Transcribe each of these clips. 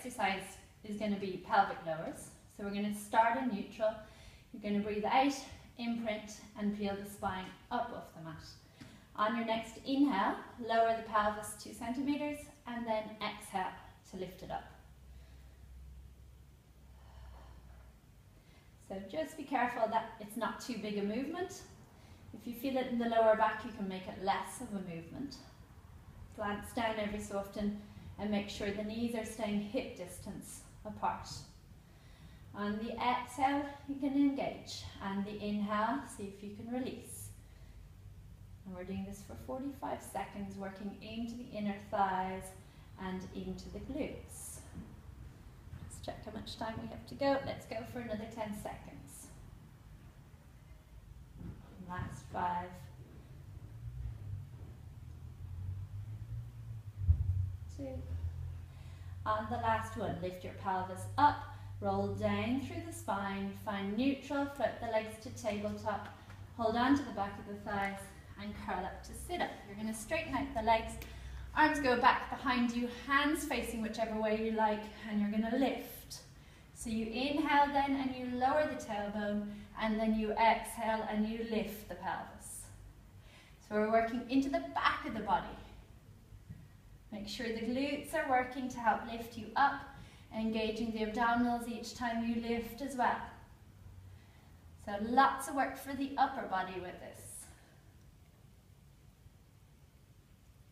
exercise is going to be pelvic lowers. So we're going to start in neutral. You're going to breathe out, imprint, and peel the spine up off the mat. On your next inhale, lower the pelvis 2 centimeters, and then exhale to lift it up. So just be careful that it's not too big a movement. If you feel it in the lower back, you can make it less of a movement. Glance down every so often and make sure the knees are staying hip distance apart. On the exhale, you can engage, and the inhale, see if you can release. And we're doing this for 45 seconds, working into the inner thighs and into the glutes. Let's check how much time we have to go. Let's go for another 10 seconds. Last 5. 2. On the last one, lift your pelvis up, roll down through the spine, find neutral, float the legs to tabletop, hold on to the back of the thighs and curl up to sit up. You're going to straighten out the legs, arms go back behind you, hands facing whichever way you like, and you're going to lift. So you inhale then and you lower the tailbone, and then you exhale and you lift the pelvis. So we're working into the back of the body. Make sure the glutes are working to help lift you up, engaging the abdominals each time you lift as well. So lots of work for the upper body with this.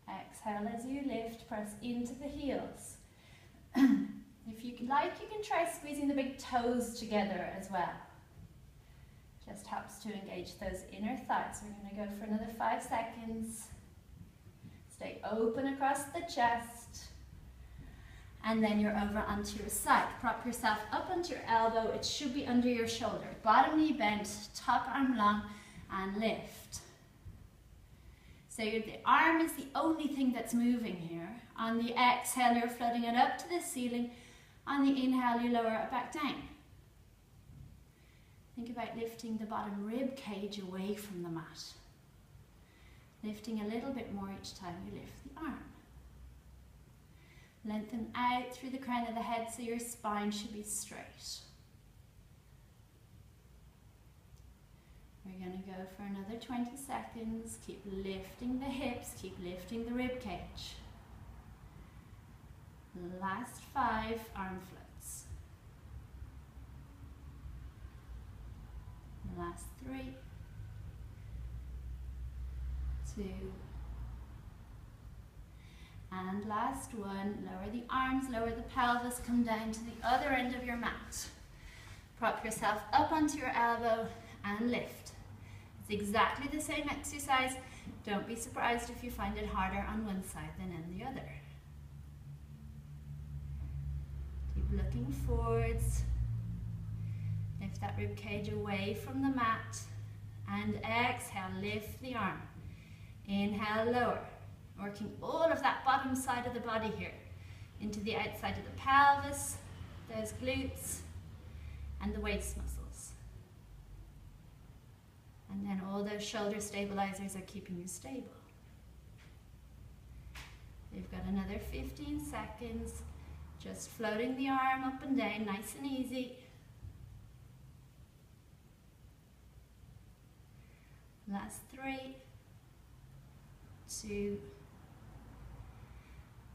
Exhale as you lift, press into the heels. If you like, you can try squeezing the big toes together as well. Just helps to engage those inner thighs. We're going to go for another 5 seconds. Stay open across the chest. And then you're over onto your side. Prop yourself up onto your elbow. It should be under your shoulder. Bottom knee bent, top arm long, and lift. So the arm is the only thing that's moving here. On the exhale, you're floating it up to the ceiling. On the inhale, you lower it back down. Think about lifting the bottom rib cage away from the mat. Lifting a little bit more each time you lift the arm. Lengthen out through the crown of the head so your spine should be straight. We're going to go for another 20 seconds. Keep lifting the hips, keep lifting the rib cage. Last 5 arm floats. Last 3, 2, and last one. Lower the arms, lower the pelvis, come down to the other end of your mat. Prop yourself up onto your elbow and lift. It's exactly the same exercise. Don't be surprised if you find it harder on one side than on the other. Keep looking forwards. Lift that rib cage away from the mat, and exhale, lift the arm. Inhale, lower. Working all of that bottom side of the body here into the outside of the pelvis, those glutes, and the waist muscles. And then all those shoulder stabilizers are keeping you stable. We've got another 15 seconds, just floating the arm up and down, nice and easy. Last 3, 2,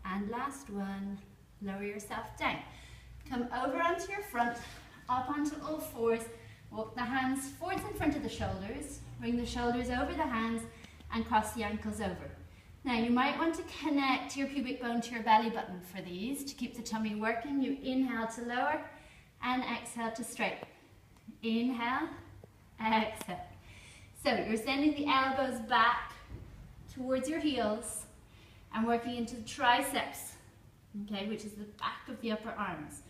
and last one. Lower yourself down. Come over onto your front, up onto all fours. Walk the hands forwards in front of the shoulders. Bring the shoulders over the hands and cross the ankles over. Now you might want to connect your pubic bone to your belly button for these to keep the tummy working. You inhale to lower and exhale to straighten. Inhale, exhale. So you're sending the elbows back towards your heels and working into the triceps, okay, which is the back of the upper arms.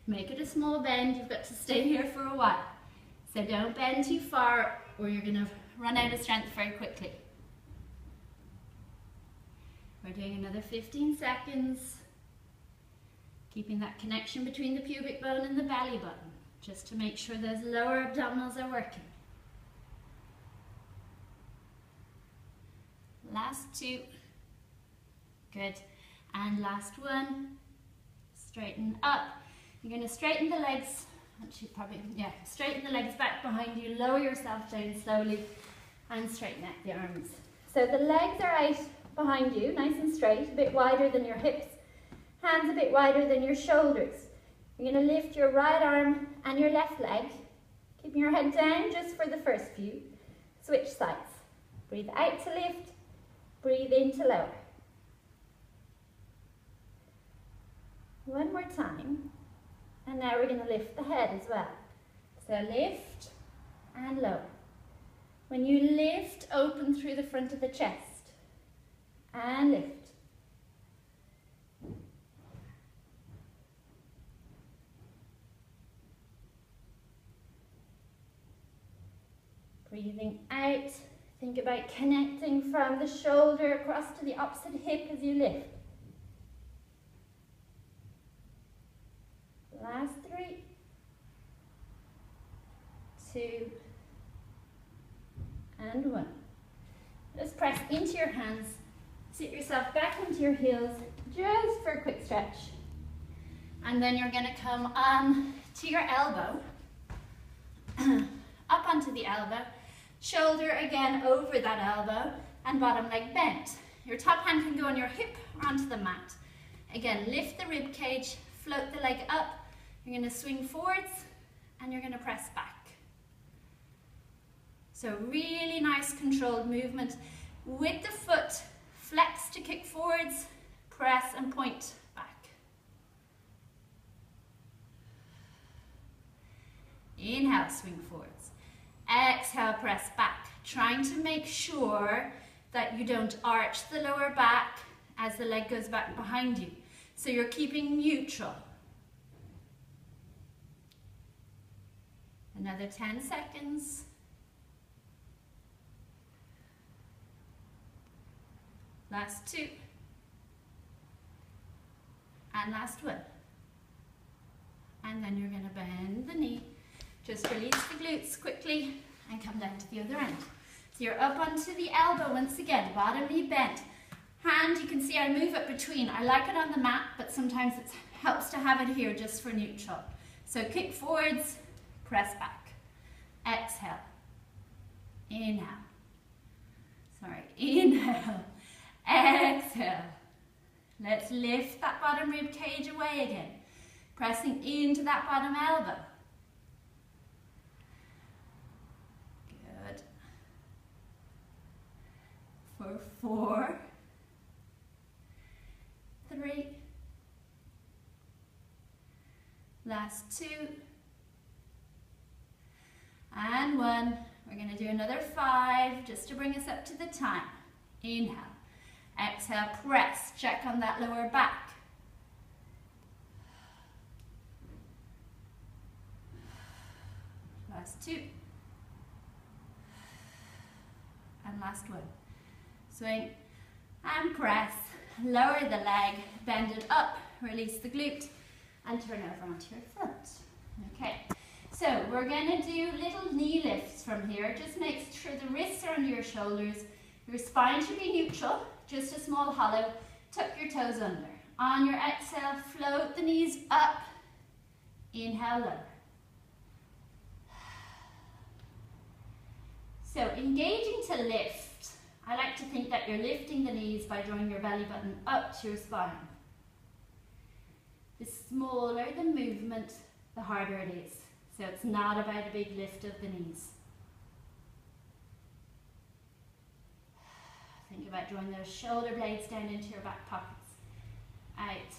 Make it a small bend. You've got to stay here for a while. So don't bend too far or you're going to run out of strength very quickly. We're doing another 15 seconds. Keeping that connection between the pubic bone and the belly button, just to make sure those lower abdominals are working. Last 2. Good. And last one. straighten up. You're going to straighten the legs, actually probably, yeah, straighten the legs back behind you, lower yourself down slowly and straighten out the arms. So the legs are out behind you, nice and straight, a bit wider than your hips, hands a bit wider than your shoulders. You're going to lift your right arm and your left leg, keeping your head down just for the first few. Switch sides. Breathe out to lift, breathe in to lower. One more time, and now we're going to lift the head as well. So lift and lower. When you lift, open through the front of the chest, and lift. Breathing out, think about connecting from the shoulder across to the opposite hip as you lift. Last 3, 2, and 1. Just press into your hands, sit yourself back into your heels just for a quick stretch. And then you're going to come on to your elbow, up onto the elbow, shoulder again over that elbow, and bottom leg bent. Your top hand can go on your hip or onto the mat. Again, lift the rib cage, float the leg up. You're going to swing forwards and you're going to press back. So really nice controlled movement with the foot, flex to kick forwards, press and point back. Inhale, swing forwards. Exhale, press back, trying to make sure that you don't arch the lower back as the leg goes back behind you. So you're keeping neutral. Another 10 seconds. Last 2. And last 1. And then you're going to bend the knee. Just release the glutes quickly and come down to the other end. So you're up onto the elbow once again, bottom knee bent. Hand, you can see I move it between. I like it on the mat, but sometimes it helps to have it here just for neutral. So kick forwards, press back. Exhale. Inhale. Sorry, inhale. Exhale. Let's lift that bottom rib cage away again. Pressing into that bottom elbow. Good. For 4, 3, last 2, and 1. We're going to do another 5 just to bring us up to the time. Inhale, exhale, press, check on that lower back. Last 2, and last 1. Swing and press, lower the leg, bend it up, release the glute, and turn over onto your foot. Okay, so we're going to do little knee lifts from here. Just make sure the wrists are under your shoulders. Your spine should be neutral, just a small hollow. Tuck your toes under. On your exhale, float the knees up. Inhale, lower. So engaging to lift, I like to think that you're lifting the knees by drawing your belly button up to your spine. The smaller the movement, the harder it is. So it's not about a big lift of the knees. Think about drawing those shoulder blades down into your back pockets. Out.